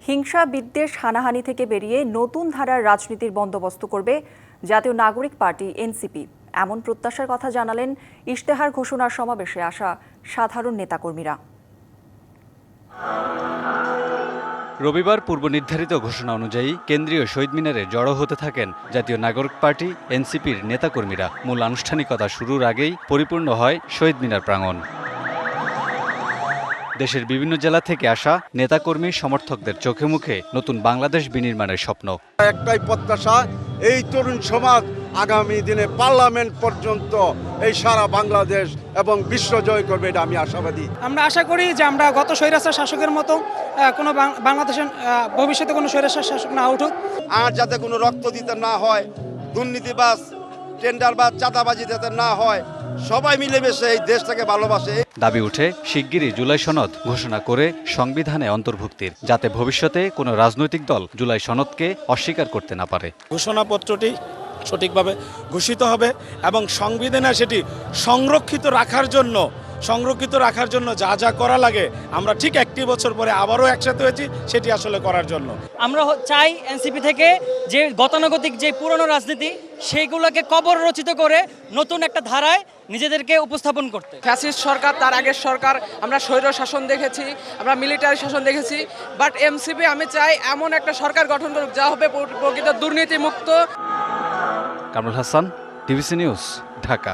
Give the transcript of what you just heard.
হিংসা বিদ্বেষ হানাহানি থেকে বেরিয়ে নতুন ধারার রাজনীতির বন্দোবস্ত করবে জাতীয় নাগরিক পার্টি এনসিপি, এমন প্রত্যাশার কথা জানালেন ইশতেহার ঘোষণার সমাবেশে আসা সাধারণ নেতাকর্মীরা। রবিবার পূর্ব নির্ধারিত ঘোষণা অনুযায়ী কেন্দ্রীয় শহীদ মিনারে জড়ো হতে থাকেন জাতীয় নাগরিক পার্টি এনসিপির নেতাকর্মীরা। মূল আনুষ্ঠানিকতা শুরুর আগেই পরিপূর্ণ হয় শহীদ মিনার প্রাঙ্গণ। দেশের বিভিন্ন জেলা থেকে আসা নেতাকর্মী সমর্থকদের চোখে মুখে নতুন বাংলাদেশ বিনির্মাণের স্বপ্ন। একটাই প্রত্যাশা, এই তরুণ সমাজ আগামী দিনে পার্লামেন্ট পর্যন্ত এই সারা বাংলাদেশ এবং বিশ্ব জয় করবে, এটা আমি আশাবাদী। আমরা আশা করি যে আমরা গত স্বৈরাচার শাসকের মতো কোনো বাংলাদেশের ভবিষ্যতে কোনো স্বৈরাচার শাসক না উঠুক। আর যাতে কোনো রক্ত দিতে না হয়, দুর্নীতিবাজ টেন্ডারবাজ চাঁদাবাজি যাতে না হয়, সবাই মিলেমিশে এই দেশটাকে ভালোবাসে। দাবি উঠে শিগগিরই জুলাই সনদ ঘোষণা করে সংবিধানে অন্তর্ভুক্তির, যাতে ভবিষ্যতে কোনো রাজনৈতিক দল জুলাই সনদকে অস্বীকার করতে না পারে। ঘোষণাপত্রটি সঠিকভাবে ঘোষিত হবে এবং সংবিধানে সেটি সংরক্ষিত রাখার জন্য যা যা করা লাগে আমরা ঠিক একটি বছর পরে আবারও একসাথে হয়েছি সেটি আসলে করার জন্য। আমরা চাই এনসিপি থেকে যে গতানুগতিক যে পুরনো রাজনীতি সেইগুলোকে কবর রচিত করে নতুন একটা ধারায় নিজেদেরকে উপস্থাপন করতে। ফ্যাসিস্ট সরকার, তার আগের সরকার, আমরা স্বৈর শাসন দেখেছি, আমরা মিলিটারি শাসন দেখেছি, বাট এনসিপি আমি চাই এমন একটা সরকার গঠন করুক যা হবে প্রকৃত দুর্নীতিমুক্ত। Kamrul Hasan, TVC news, Dhaka.